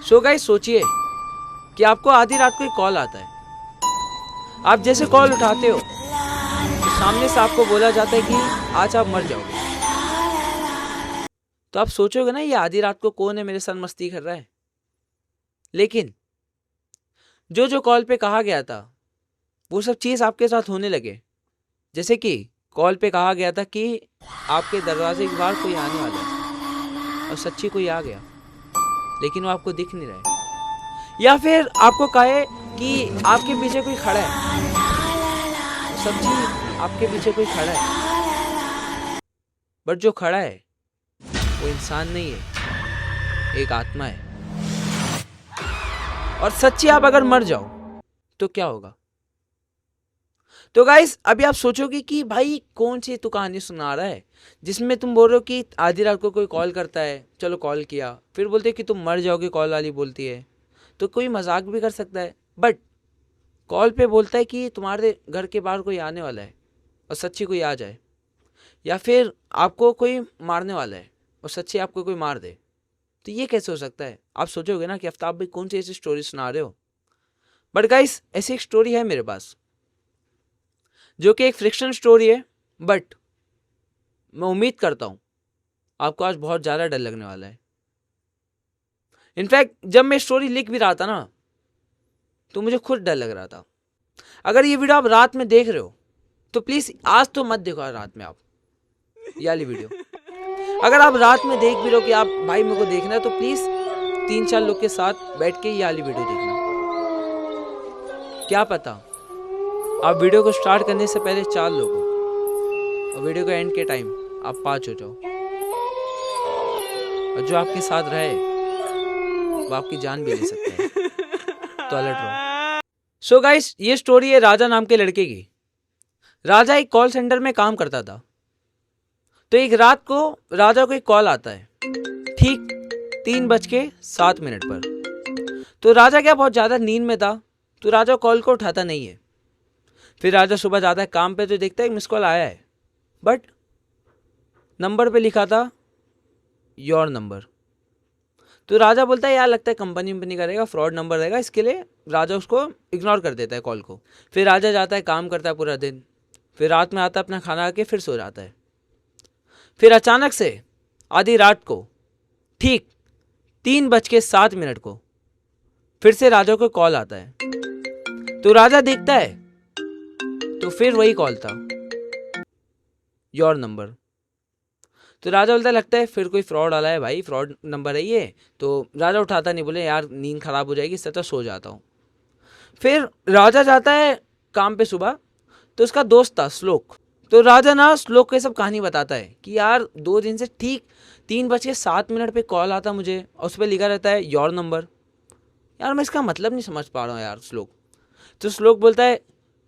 So guys सोचिए कि आपको आधी रात को एक कॉल आता है। आप जैसे कॉल उठाते हो तो सामने से आपको बोला जाता है कि आज आप मर जाओगे। तो आप सोचोगे ना, ये आधी रात को कौन है मेरे साथ मस्ती कर रहा है। लेकिन जो कॉल पे कहा गया था वो सब चीज आपके साथ होने लगे। जैसे कि कॉल पे कहा गया था कि आपके दरवाजे के बाहर कोई आने वाला है, और सच्ची कोई आ गया, लेकिन वो आपको दिख नहीं रहा है। या फिर आपको कहे कि आपके पीछे कोई खड़ा है, सच्ची आपके पीछे कोई खड़ा है, बट जो खड़ा है वो इंसान नहीं है, एक आत्मा है। और सच्ची आप अगर मर जाओ तो क्या होगा। तो गाइस अभी आप सोचोगे कि भाई कौन सी तू कहानी सुना रहा है जिसमें तुम बोल रहे हो कि आधी रात को कोई कॉल करता है, चलो कॉल किया, फिर बोलते कि तुम मर जाओगे, कॉल वाली बोलती है। तो कोई मजाक भी कर सकता है, बट कॉल पे बोलता है कि तुम्हारे घर के बाहर कोई आने वाला है और सच्ची कोई आ जाए, या फिर आपको कोई मारने वाला है और सच्ची आपको कोई मार दे। तो ये कैसे हो सकता है। आप सोचोगे ना कि आफ्ताब भाई कौन सी ऐसी स्टोरी सुना रहे हो। बट गाइस ऐसी एक स्टोरी है मेरे पास जो कि एक फ्रिक्शन स्टोरी है, बट मैं उम्मीद करता हूं आपको आज बहुत ज़्यादा डर लगने वाला है। इनफैक्ट जब मैं स्टोरी लिख भी रहा था ना तो मुझे खुद डर लग रहा था। अगर ये वीडियो आप रात में देख रहे हो तो प्लीज़ आज तो मत देखो रात में आप ये वाली वीडियो। अगर आप रात में देख भी रहे हो कि आप भाई मेरे को देखना है, तो प्लीज़ 3-4 लोग के साथ बैठ के ये वाली वीडियो देखना। क्या पता आप वीडियो को स्टार्ट करने से पहले 4 लोग हो और वीडियो को एंड के टाइम आप 5 हो जाओ, और जो आपके साथ रहे वो आपकी जान भी ले सकते हैं। तो अलर्ट रहो। सो गाइस ये स्टोरी है राजा नाम के लड़के की। राजा एक कॉल सेंटर में काम करता था। तो एक रात को राजा को एक कॉल आता है ठीक 3:07 पर। तो राजा क्या बहुत ज़्यादा नींद में था, तो राजा कॉल को उठाता नहीं है। फिर राजा सुबह जाता है काम पे तो देखता है एक मिस कॉल आया है, बट नंबर पे लिखा था योर नंबर। तो राजा बोलता है यार लगता है कंपनी करेगा, फ्रॉड नंबर रहेगा, इसके लिए राजा उसको इग्नोर कर देता है कॉल को। फिर राजा जाता है काम करता है पूरा दिन, फिर रात में आता है अपना खाना खा के फिर सो जाता है। फिर अचानक से आधी रात को ठीक 3:07 को फिर से राजा को कॉल आता है। तो राजा देखता है तो फिर वही कॉल था, योर नंबर। तो राजा बोलता लगता है फिर कोई फ्रॉड वाला है भाई, फ्रॉड नंबर है ये। तो राजा उठाता नहीं, बोले यार नींद खराब हो जाएगी, इससे तो सो जाता हूँ। फिर राजा जाता है काम पे सुबह, तो उसका दोस्त था श्लोक। तो राजा ना श्लोक को ये सब कहानी बताता है कि यार 2 दिन से ठीक 3:07 पे कॉल आता मुझे और उस पर लिखा रहता है योर नंबर। यार मैं इसका मतलब नहीं समझ पा रहा हूँ यार श्लोक। तो श्लोक बोलता है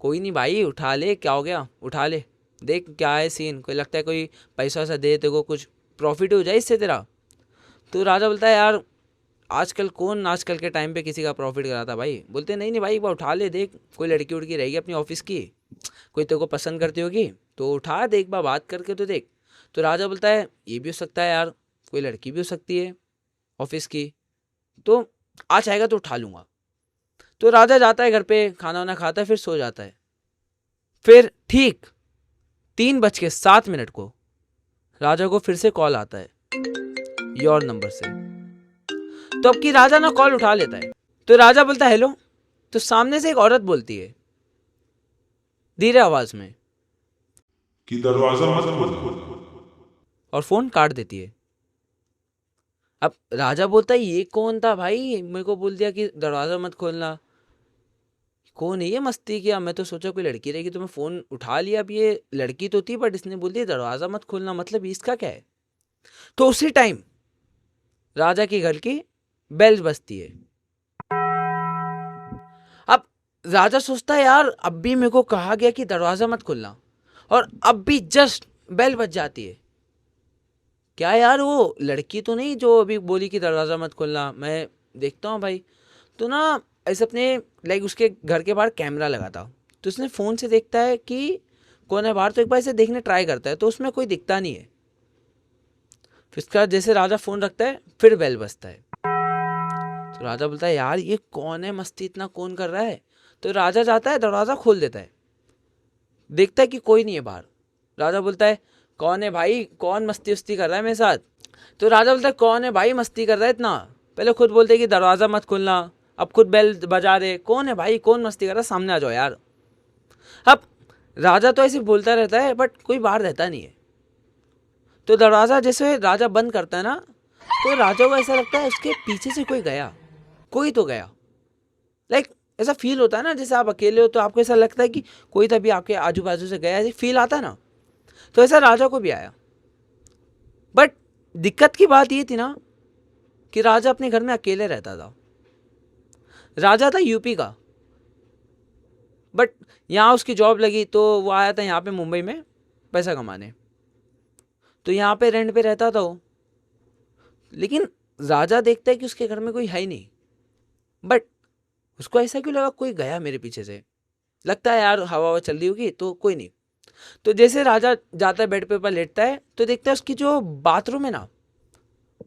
कोई नहीं भाई उठा ले, क्या हो गया, उठा ले, देख क्या है सीन, कोई लगता है कोई पैसा वैसा दे तेरे को, कुछ प्रॉफिट हो जाए इससे तेरा। तो राजा बोलता है यार आजकल के टाइम पे किसी का प्रॉफिट कराता भाई। बोलते नहीं नहीं भाई एक बार उठा ले, देख कोई लड़की उड़की रहेगी अपनी ऑफिस की, कोई तेरे को पसंद करती होगी, तो उठा दे एक बार बात करके तो देख। तो राजा बोलता है ये भी हो सकता है यार, कोई लड़की भी हो सकती है ऑफिस की, तो आज आएगा तो उठा लूँगा। तो राजा जाता है घर पे, खाना वाना खाता है, फिर सो जाता है। फिर ठीक 3:07 को राजा को फिर से कॉल आता है योर नंबर से। तो अब की राजा ना कॉल उठा लेता है। तो राजा बोलता है हेलो। तो सामने से एक औरत बोलती है धीरे आवाज में कि दरवाजा मत खोलना, और फोन काट देती है। अब राजा बोलता है ये कौन था भाई, मेरे को बोल दिया कि दरवाजा मत खोलना, कौन है ये, मस्ती किया, मैं तो सोचा कोई लड़की रहेगी तो मैं फ़ोन उठा लिया। अब ये लड़की तो थी बट इसने बोल दिया दरवाज़ा मत खोलना, मतलब इसका क्या है। तो उसी टाइम राजा के घर की बेल बजती है। अब राजा सोचता है यार अब भी मेरे को कहा गया कि दरवाज़ा मत खोलना, और अब भी जस्ट बेल बज जाती है। क्या यार वो लड़की तो नहीं जो अभी बोली कि दरवाज़ा मत खोलना, मैं देखता हूँ भाई। तो ना ऐसे अपने उसके घर के बाहर कैमरा लगा था, तो उसने फ़ोन से देखता है कि कौन है बाहर, तो एक बार इसे देखने ट्राई करता है तो उसमें कोई दिखता नहीं है। फिर उसके बाद जैसे राजा फ़ोन रखता है फिर बेल बजता है। तो राजा बोलता है यार ये कौन है, मस्ती इतना कौन कर रहा है। तो राजा जाता है, दरवाज़ा खोल देता है, देखता है कि कोई नहीं है बाहर। राजा बोलता है कौन है भाई, कौन मस्ती उस्ती कर रहा है मेरे साथ। तो राजा बोलता है कौन है भाई मस्ती कर रहा है इतना। पहले खुद बोलते कि दरवाज़ा मत खोलना, अब खुद बेल बजा रहे, कौन है भाई, कौन मस्ती कर रहा है, सामने आ जाओ यार। अब राजा तो ऐसे बोलता रहता है बट कोई बाहर रहता नहीं है। तो दरवाज़ा जैसे राजा बंद करता है ना, तो राजा को ऐसा लगता है उसके पीछे से कोई गया, कोई तो गया। लाइक ऐसा फील होता है ना, जैसे आप अकेले हो तो आपको ऐसा लगता है कि कोई तभी आपके आजू बाजू से गया, ऐसे फील आता है ना। तो ऐसा राजा को भी आया। बट दिक्कत की बात ये थी ना कि राजा अपने घर में अकेले रहता था। राजा था यूपी का, बट यहाँ उसकी जॉब लगी तो वो आया था यहाँ पे मुंबई में पैसा कमाने। तो यहाँ पे रेंट पे रहता था वो। लेकिन राजा देखता है कि उसके घर में कोई है ही नहीं, बट उसको ऐसा क्यों लगा कोई गया मेरे पीछे से, लगता है यार हवा हवा चल रही होगी तो कोई नहीं। तो जैसे राजा जाता है बेड पे ऊपर लेटता है, तो देखता है उसकी जो बाथरूम है ना,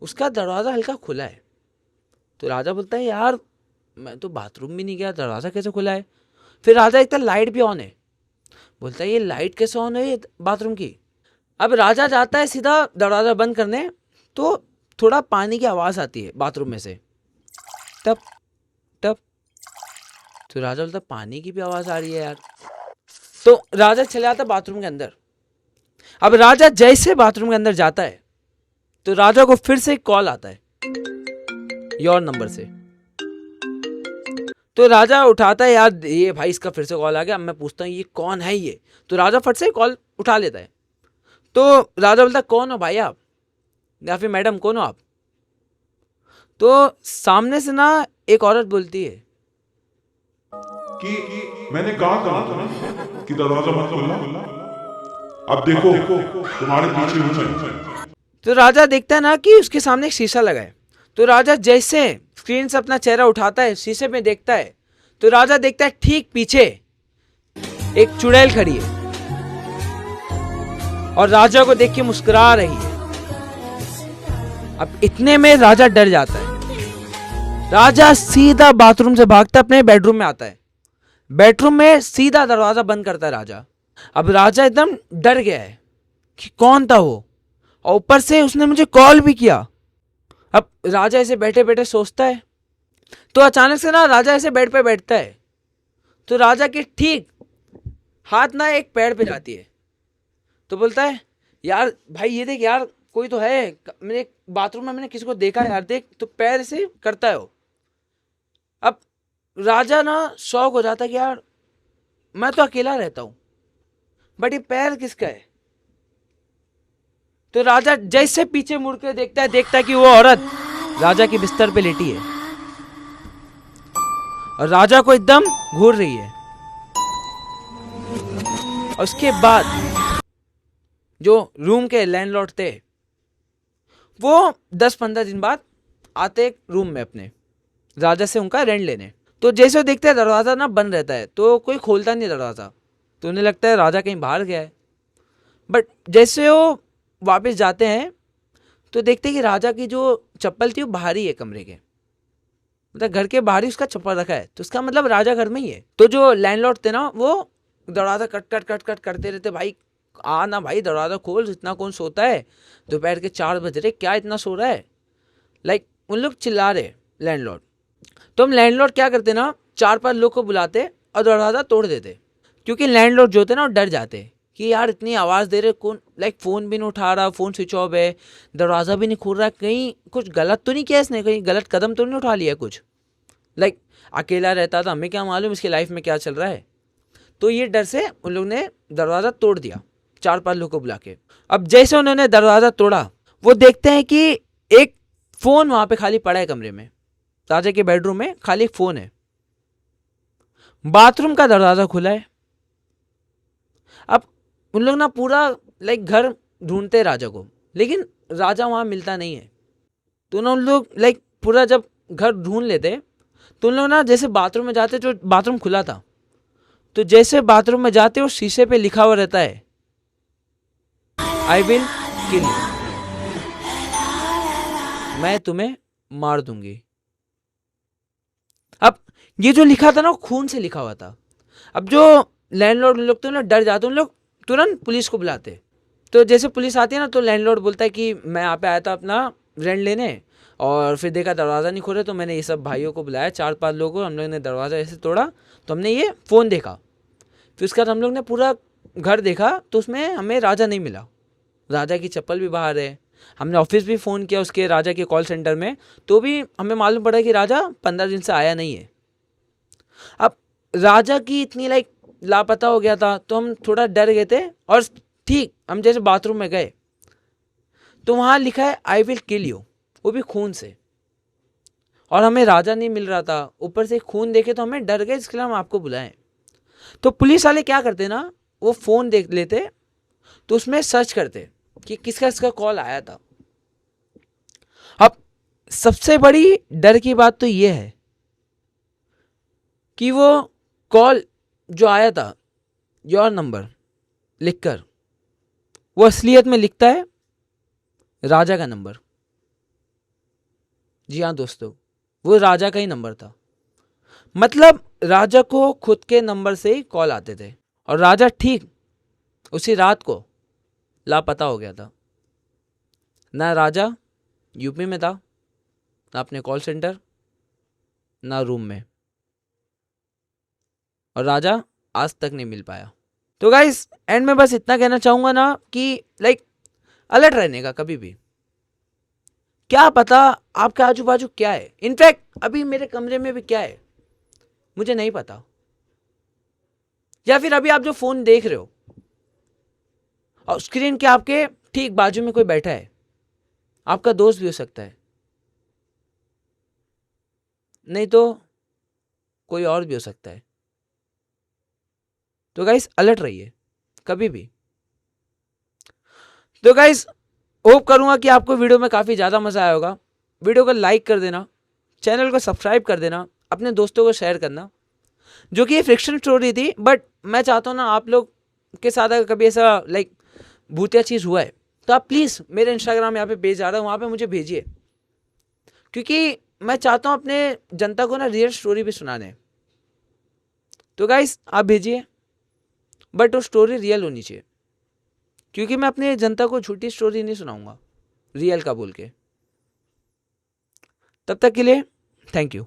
उसका दरवाज़ा हल्का खुला है। तो राजा बोलता है यार मैं तो बाथरूम भी नहीं गया, दरवाज़ा कैसे खुला है। फिर राजा देखता है लाइट भी ऑन है, बोलता है ये लाइट कैसे ऑन है ये बाथरूम की। अब राजा जाता है सीधा दरवाज़ा बंद करने, तो थोड़ा पानी की आवाज़ आती है बाथरूम में से, टप टप। तो राजा बोलता पानी की भी आवाज़ आ रही है यार। तो राजा चले जाता बाथरूम के अंदर। अब राजा जैसे बाथरूम के अंदर जाता है, तो राजा को फिर से एक कॉल आता है योर नंबर से। तो राजा उठाता है, यार ये भाई इसका फिर से कॉल आ गया, अब मैं पूछता हूँ ये कौन है ये। तो राजा फट से कॉल उठा लेता है। तो राजा बोलता कौन हो भाई आप, या फिर मैडम कौन हो आप। तो सामने से ना एक औरत बोलती है कि मैंने कहा था ना तुम्हें कि दरवाजा मत खोलना, अब देखो तुम्हारे पीछे हूं मैं। तो राजा देखता है ना कि उसके सामने एक शीशा लगा है। तो राजा जैसे स्क्रीन से अपना चेहरा उठाता है, शीशे में देखता है, तो राजा देखता है ठीक पीछे एक चुड़ैल खड़ी है और राजा को देख के मुस्कुरा रही है। अब इतने में राजा डर जाता है। राजा सीधा बाथरूम से भागता अपने बेडरूम में आता है, बेडरूम में सीधा दरवाजा बंद करता है राजा। अब राजा एकदम डर गया है कि कौन था वो, और ऊपर से उसने मुझे कॉल भी किया। अब राजा ऐसे बैठे बैठे सोचता है, तो अचानक से ना राजा ऐसे बेड पे बैठता है, तो राजा के ठीक हाथ ना एक पैर पे जाती है। तो बोलता है यार भाई ये देख यार कोई तो है, मैंने बाथरूम में मैंने किसी को देखा है यार, देख। तो पैर से करता है वो। अब राजा ना शौक हो जाता है कि यार मैं तो अकेला रहता हूं, बट ये पैर किसका है। तो राजा जैसे पीछे मुड़ के देखता है कि वो औरत राजा के बिस्तर पे लेटी है और राजा को एकदम घूर रही है। और उसके बाद जो रूम के लैंडलॉर्ड थे वो 10-15 दिन बाद आते एक रूम में अपने राजा से उनका रेंट लेने। तो जैसे वो देखते हैं दरवाज़ा ना बंद रहता है, तो कोई खोलता नहीं दरवाज़ा, तो उन्हें लगता है राजा कहीं बाहर गया है। बट जैसे वो वापस जाते हैं तो देखते हैं कि राजा की जो चप्पल थी वो बाहर ही है कमरे के, मतलब घर के बाहर ही उसका चप्पल रखा है। तो इसका मतलब राजा घर में ही है। तो जो लैंडलॉर्ड थे ना वो दरवाज़ा कट करते रहते, भाई आ ना भाई दरवाज़ा खोल, इतना कौन सोता है, दोपहर के 4 बज रहे, क्या इतना सो रहा है। लाइक उन लोग चिल्ला रहे लैंडलॉर्ड। तो हम लैंडलॉर्ड क्या करते ना, 4-5 लोग को बुलाते और दरवाज़ा तोड़ देते, क्योंकि लैंडलॉर्ड जो थे ना वो डर जाते कि यार इतनी आवाज़ दे रहे कौन, लाइक फ़ोन भी नहीं उठा रहा, फ़ोन स्विच ऑफ है, दरवाज़ा भी नहीं खोल रहा, कहीं कुछ गलत तो नहीं किया इसने, कहीं गलत कदम तो नहीं उठा लिया कुछ। लाइक अकेला रहता था, हमें क्या मालूम इसकी लाइफ में क्या चल रहा है। तो ये डर से उन लोग ने दरवाज़ा तोड़ दिया 4-5 लोग को बुला के। अब जैसे उन्होंने दरवाज़ा तोड़ा, वो देखते हैं कि एक फ़ोन वहाँ पे खाली पड़ा है कमरे में, राजा के बेडरूम में खाली एक फ़ोन है। बाथरूम का दरवाज़ा खुला है। अब उन लोग ना पूरा लाइक घर ढूंढते राजा को, लेकिन राजा वहाँ मिलता नहीं है। तो ना उन लोग लाइक पूरा जब घर ढूंढ लेते, तो उन लोग ना जैसे बाथरूम में जाते, जो बाथरूम खुला था, तो जैसे बाथरूम में जाते वो शीशे पे लिखा हुआ रहता है आई विल किल यू, मैं तुम्हें मार दूंगी। अब ये जो लिखा था ना वो खून से लिखा हुआ था। अब जो लैंडलॉर्ड लोग तो ना डर जाते, उन लोग तुरंत पुलिस को बुलाते। तो जैसे पुलिस आती है ना तो लैंडलॉर्ड बोलता है कि मैं यहाँ पे आया था अपना रेंट लेने, और फिर देखा दरवाज़ा नहीं खोले तो मैंने ये सब भाइयों को बुलाया, 4-5 लोगों को, हम लोग ने दरवाज़ा ऐसे तोड़ा तो हमने ये फ़ोन देखा। फिर उसके बाद हम लोग ने पूरा घर देखा तो उसमें हमें राजा नहीं मिला, राजा की चप्पल भी बाहर है। हमने ऑफिस भी फ़ोन किया उसके राजा के कॉल सेंटर में, तो भी हमें मालूम पड़ा कि राजा 15 दिन से आया नहीं है। अब राजा की इतनी लापता हो गया था तो हम थोड़ा डर गए थे। और ठीक हम जैसे बाथरूम में गए तो वहाँ लिखा है आई विल किल यू, वो भी खून से, और हमें राजा नहीं मिल रहा था, ऊपर से खून देखे तो हमें डर गए, इसके लिए हम आपको बुलाएं। तो पुलिस वाले क्या करते ना, वो फ़ोन देख लेते तो उसमें सर्च करते कि किसका इसका कॉल आया था। अब सबसे बड़ी डर की बात तो ये है कि वो कॉल जो आया था योर नंबर लिखकर, वो असलियत में लिखता है राजा का नंबर। जी हाँ दोस्तों, वो राजा का ही नंबर था। मतलब राजा को खुद के नंबर से ही कॉल आते थे, और राजा ठीक उसी रात को लापता हो गया था। ना राजा यूपी में था, ना अपने कॉल सेंटर, ना रूम में, और राजा आज तक नहीं मिल पाया। तो गाइस एंड में बस इतना कहना चाहूंगा ना कि अलर्ट रहने का कभी भी, क्या पता आपके आजू बाजू क्या है। इनफैक्ट अभी मेरे कमरे में भी क्या है मुझे नहीं पता, या फिर अभी आप जो फोन देख रहे हो और स्क्रीन के आपके ठीक बाजू में कोई बैठा है, आपका दोस्त भी हो सकता है, नहीं तो कोई और भी हो सकता है। तो गाइस अलर्ट रहिए कभी भी। तो गाइस होप करूंगा कि आपको वीडियो में काफ़ी ज़्यादा मज़ा आया होगा। वीडियो को लाइक कर देना, चैनल को सब्सक्राइब कर देना, अपने दोस्तों को शेयर करना। जो कि ये फ्रिक्शन स्टोरी थी, बट मैं चाहता हूँ ना आप लोग के साथ अगर कभी ऐसा भूतिया चीज़ हुआ है तो आप प्लीज़ मेरे इंस्टाग्राम यहाँ पे पेज आ रहा है, वहाँ पे मुझे भेजिए, क्योंकि मैं चाहता हूँ अपने जनता को ना रियल स्टोरी भी सुनाने। तो गाइस आप भेजिए, बट वो स्टोरी रियल होनी चाहिए, क्योंकि मैं अपने जनता को झूठी स्टोरी नहीं सुनाऊंगा, रियल का बोल के। तब तक के लिए थैंक यू।